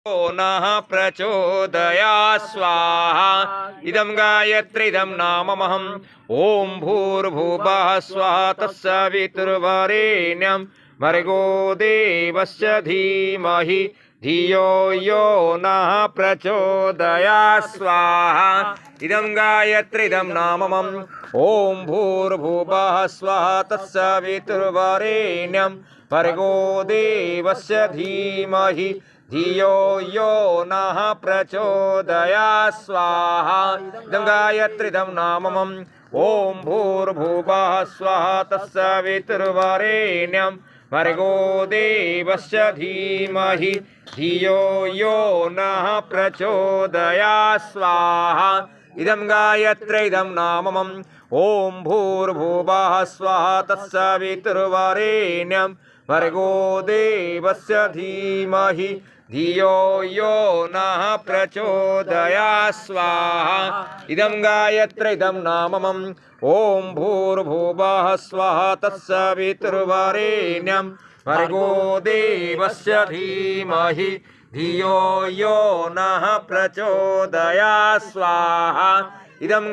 नः प्रचोदयात् स्वाहा इदं गायत्रीदं नाममहम् ॐ भूर्भुवः स्वः तत्सवितुर्वरेण्यं भर्गो देवस्य धीमहि धियो यो नः प्रचोदयात् स्वाहा इदं गायत्रीदं नाममम् ॐ भूर्भुवः स्वः तत्सवितुर्वरेण्यं भर्गो देवस्य धीमहि धियो यो नः प्रचोदयात् स्वाहा इदं गायत्रीदं नाममम् ॐ भूर्भुवः स्वः तत्सवितुर्वरेण्यं भर्गो देवस्य धीमहि धियो यो नः प्रचोदयात् स्वाहा इदं गायत्रीदं नाममम् ॐ भूर्भुवः स्वः तत्सवितुर्वरेण्यं भर्गो देवस्य धीमहि धियो यो नः प्रचोदयात् स्वाहा इदं गायत्रीदं नाममम् ॐ भूर्भुवः स्वः तत्सवितुर्वरेण्यं भर्गो देवस्य धीमहि धियो यो नः प्रचोदयात् स्वाहा इदं